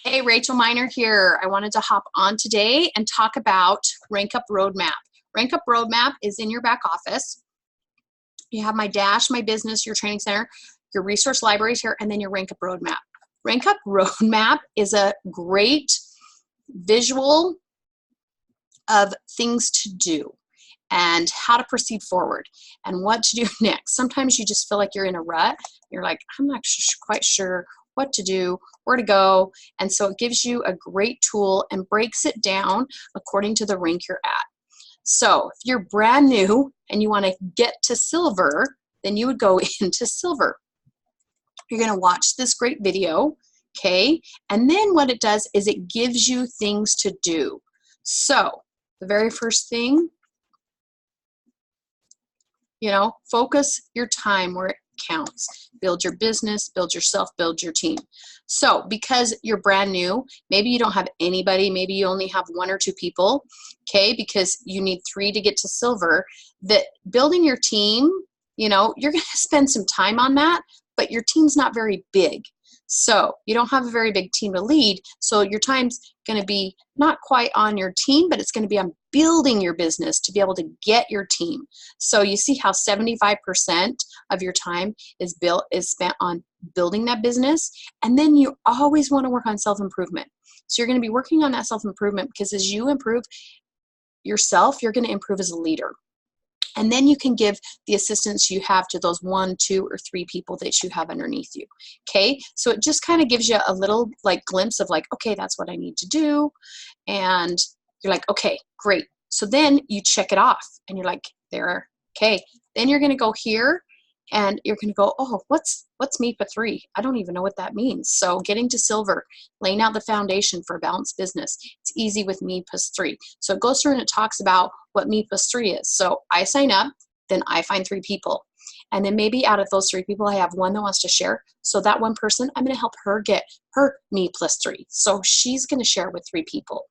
Hey, Rachel Miner here. I wanted to hop on today and talk about Rank Up Roadmap. Rank Up Roadmap is in your back office. You have my dash, my business, your training center, your resource libraries here, and then your Rank Up Roadmap. Rank Up Roadmap is a great visual of things to do and how to proceed forward and what to do next. Sometimes you just feel like you're in a rut. You're like, I'm not quite sure what to do, where to go. And so it gives you a great tool and breaks it down according to the rank you're at. So if you're brand new and you want to get to silver, then you would go into silver. You're going to watch this great video, okay? And then what it does is it gives you things to do. So the very first thing, focus your time where it counts. Build your business, build yourself, build your team. So because you're brand new, maybe you don't have anybody, maybe you only have 1 or 2 people, okay, because you need 3 to get to silver, that building your team, you're going to spend some time on that, but your team's not very big. So you don't have a very big team to lead, so your time's going to be not quite on your team, but it's going to be on building your business to be able to get your team. So you see how 75% of your time is spent on building that business, and then you always want to work on self-improvement. So you're going to be working on that self-improvement because as you improve yourself, you're going to improve as a leader. And then you can give the assistance you have to those 1, 2, or 3 people that you have underneath you. Okay, so it just kind of gives you a little glimpse of okay, that's what I need to do. And you're like, okay, great. So then you check it off and you're like, there, okay. Then you're going to go here and you're going to go, oh, what's MIPA 3? I don't even know what that means. So getting to silver, laying out the foundation for a balanced business. It's easy with MIPA 3. So it goes through and it talks about what MIPA 3 is. So I sign up, then I find 3 people. And then maybe out of those 3 people, I have 1 that wants to share. So that 1 person, I'm going to help her get her MIPA 3. So she's going to share with 3 people.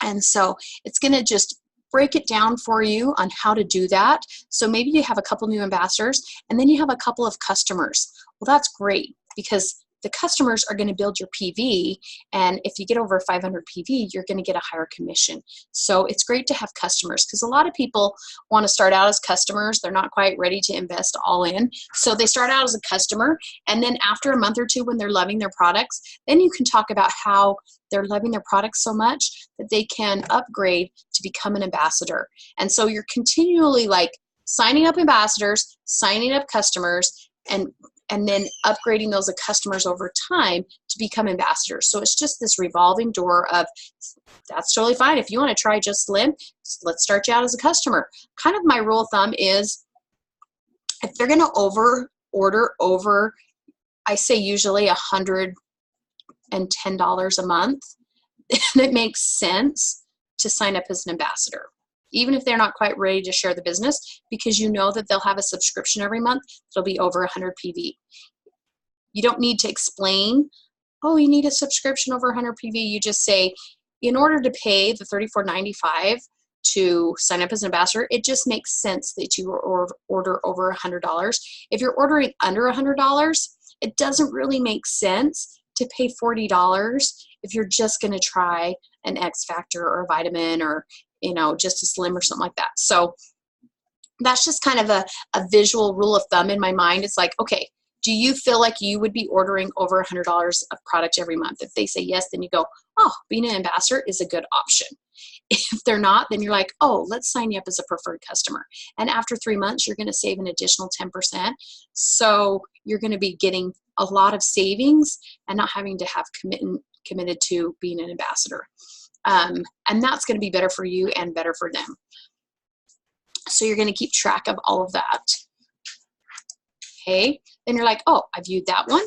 And so it's going to just break it down for you on how to do that. So maybe you have a couple new ambassadors and then you have a couple of customers. Well, that's great because the customers are going to build your PV, and if you get over 500 PV, you're going to get a higher commission. So it's great to have customers because a lot of people want to start out as customers. They're not quite ready to invest all in. So they start out as a customer, and then after a month or 2 when they're loving their products, then you can talk about how they're loving their products so much that they can upgrade to become an ambassador. And so you're continually signing up ambassadors, signing up customers, and then upgrading those customers over time to become ambassadors. So it's just this revolving door of, that's totally fine. If you want to try just Slim, let's start you out as a customer. Kind of my rule of thumb is if they're going to order over, I say usually $110 a month, it makes sense to sign up as an ambassador, even if they're not quite ready to share the business, because you know that they'll have a subscription every month. It'll be over 100 PV. You don't need to explain, oh, you need a subscription over 100 PV. You just say, in order to pay the $34.95 to sign up as an ambassador, it just makes sense that you order over $100. If you're ordering under $100, it doesn't really make sense to pay $40 if you're just going to try an X Factor or a vitamin or just a Slim or something like that. So that's just kind of a visual rule of thumb in my mind. It's like, okay, do you feel like you would be ordering over $100 of product every month? If they say yes, then you go, oh, being an ambassador is a good option. If they're not, then you're like, oh, let's sign you up as a preferred customer. And after 3 months, you're going to save an additional 10%. So you're going to be getting a lot of savings and not having to have committed to being an ambassador. And that's going to be better for you and better for them. So you're going to keep track of all of that. Okay, then you're like, oh, I viewed that one.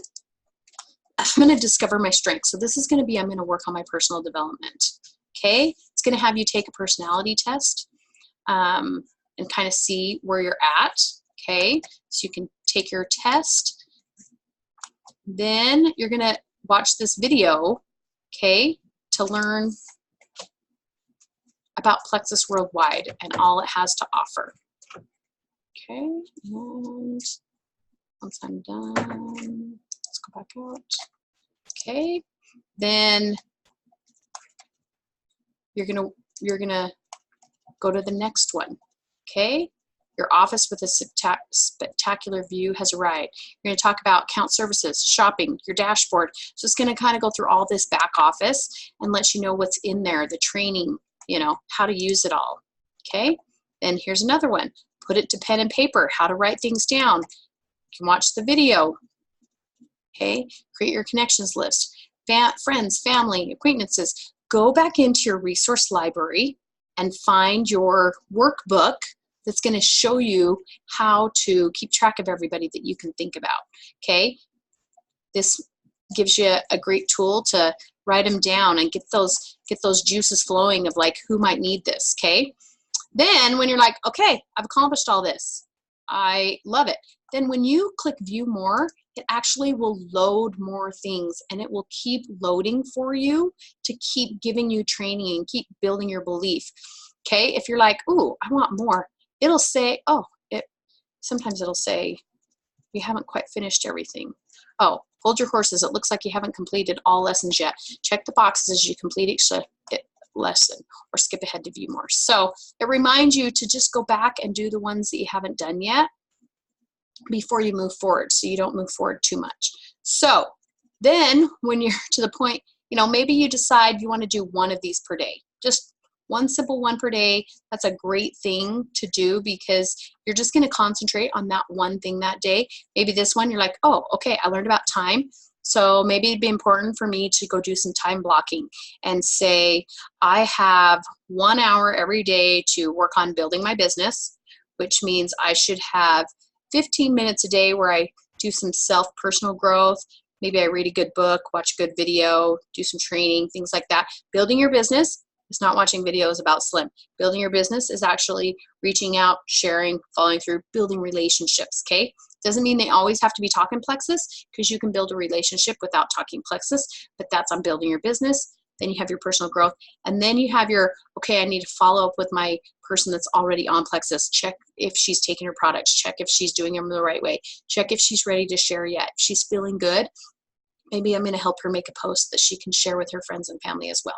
I'm going to discover my strengths. So this is going to be, I'm going to work on my personal development. Okay, it's going to have you take a personality test and kind of see where you're at. Okay, so you can take your test. Then you're going to watch this video, okay, to learn about Plexus Worldwide and all it has to offer. Okay, and once I'm done, let's go back out. Okay, Then you're gonna go to the next one. Okay, your office with a spectacular view has arrived. You're going to talk about account services, shopping, your dashboard. So it's going to kind of go through all this back office and let you know what's in there, the training, you know, how to use it all. Okay, then here's another one. Put it to pen and paper, how to write things down. You can watch the video. Okay, create your connections list. Friends, family, acquaintances. Go back into your resource library and find your workbook that's going to show you how to keep track of everybody that you can think about. Okay, this gives you a great tool to write them down and get those juices flowing of like who might need this. Okay, then when you're like, okay, I've accomplished all this, I love it, then when you click view more, it actually will load more things, and it will keep loading for you to keep giving you training and keep building your belief. Okay, if you're like, ooh, I want more, it'll say, oh, sometimes it'll say, you haven't quite finished everything. Oh, hold your horses. It looks like you haven't completed all lessons yet. Check the boxes as you complete each lesson, or skip ahead to view more. So it reminds you to just go back and do the ones that you haven't done yet before you move forward, so you don't move forward too much. So then when you're to the point, you know, maybe you decide you want to do one of these per day, just one simple one per day. That's a great thing to do because you're just going to concentrate on that one thing that day. Maybe this one, you're like, oh, okay, I learned about time. So maybe it'd be important for me to go do some time blocking and say, I have 1 hour every day to work on building my business, which means I should have 15 minutes a day where I do some personal growth. Maybe I read a good book, watch a good video, do some training, things like that. Building your business is not watching videos about Slim. Building your business is actually reaching out, sharing, following through, building relationships, okay? Doesn't mean they always have to be talking Plexus, because you can build a relationship without talking Plexus, but that's on building your business. Then you have your personal growth, and then you have your, okay, I need to follow up with my person that's already on Plexus. Check if she's taking her products, check if she's doing them the right way, check if she's ready to share yet. If she's feeling good, maybe I'm going to help her make a post that she can share with her friends and family as well.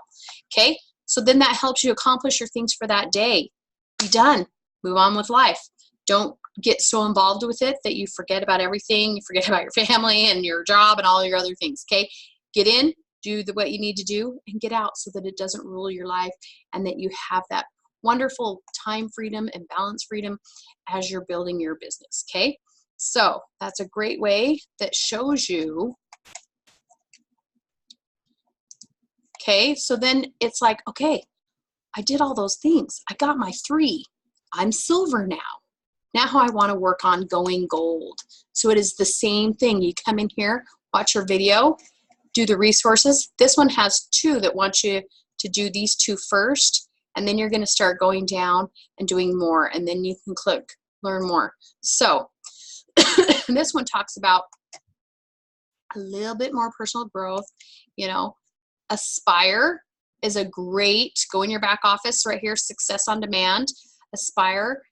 Okay, so then that helps you accomplish your things for that day. Be done. Move on with life. Don't get so involved with it that you forget about everything. You forget about your family and your job and all your other things. Okay, get in, do what you need to do, and get out so that it doesn't rule your life, and that you have that wonderful time freedom and balance freedom as you're building your business. Okay, so that's a great way that shows you. Okay, so then it's like, okay, I did all those things. I got my 3. I'm silver now. Now I want to work on going gold. So it is the same thing. You come in here, watch your video, do the resources. This one has 2 that want you to do these 2 first, and then you're going to start going down and doing more, and then you can click learn more. So this one talks about a little bit more personal growth. You know, Aspire is a great, go in your back office right here, Success on Demand. Aspire,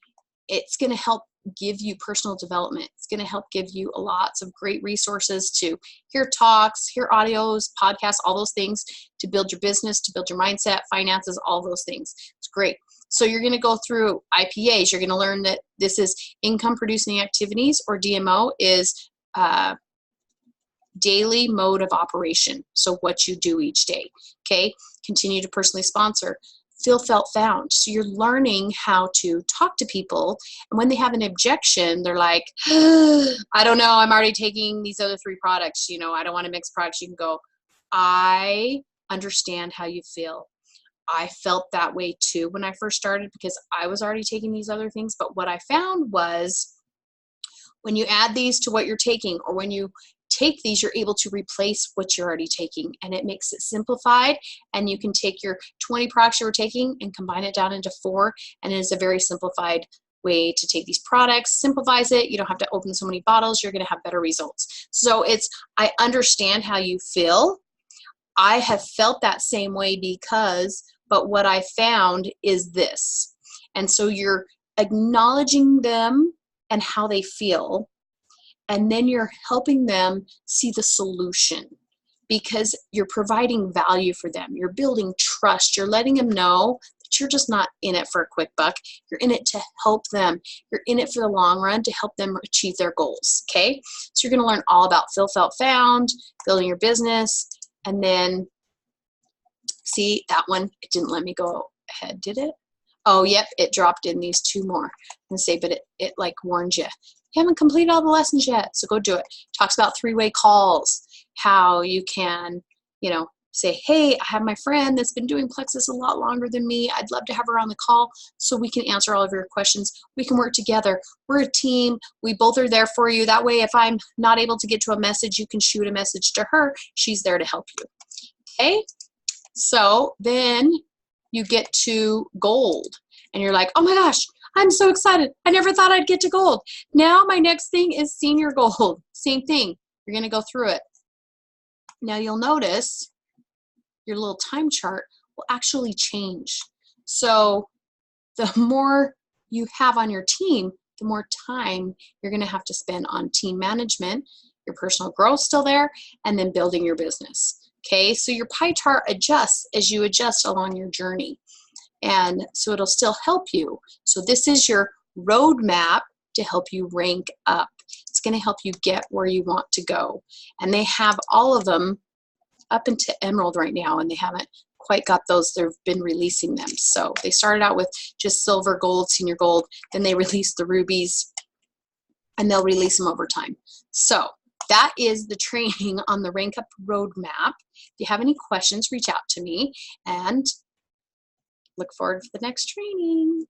it's going to help give you personal development. It's going to help give you lots of great resources to hear talks, hear audios, podcasts, all those things to build your business, to build your mindset, finances, all those things. It's great. So you're going to go through IPAs. You're going to learn that this is income producing activities, or DMO is daily mode of operation. So what you do each day. Okay. Continue to personally sponsor. Feel, felt, found. So you're learning how to talk to people, and when they have an objection, they're like, I don't know, I'm already taking these other 3 products, you know, I don't want to mix products. You can go, I understand how you feel. I felt that way too when I first started, because I was already taking these other things. But what I found was when you add these to what you're taking, or when you take these, you're able to replace what you're already taking, and it makes it simplified, and you can take your 20 products you were taking and combine it down into 4, and it is a very simplified way to take these products, simplifies it. You don't have to open so many bottles. You're going to have better results. So it's, I understand how you feel. I have felt that same way because, but what I found is this. And so you're acknowledging them and how they feel, and then you're helping them see the solution, because you're providing value for them. You're building trust. You're letting them know that you're just not in it for a quick buck. You're in it to help them. You're in it for the long run to help them achieve their goals, okay? So you're going to learn all about Feel, Felt, Found, building your business, and then, see, that one, it didn't let me go ahead, did it? Oh, yep, it dropped in these two more. I'm going to say, but it like warned you. You haven't completed all the lessons yet, so go do it. Talks about three-way calls, how you can, you know, say, hey, I have my friend that's been doing Plexus a lot longer than me. I'd love to have her on the call so we can answer all of your questions. We can work together. We're a team. We both are there for you. That way, if I'm not able to get to a message, you can shoot a message to her. She's there to help you. Okay? So then you get to gold, and you're like, oh my gosh, I'm so excited. I never thought I'd get to gold. Now my next thing is senior gold. Same thing. You're going to go through it. Now you'll notice your little time chart will actually change. So the more you have on your team, the more time you're going to have to spend on team management, your personal growth still there, and then building your business. Okay, so your pie chart adjusts as you adjust along your journey. And so it'll still help you. So this is your roadmap to help you rank up. It's going to help you get where you want to go. And they have all of them up into Emerald right now, and they haven't quite got those. They've been releasing them. So they started out with just silver, gold, senior gold. Then they released the rubies, and they'll release them over time. So that is the training on the Rank Up roadmap. If you have any questions, reach out to me, and look forward to the next training.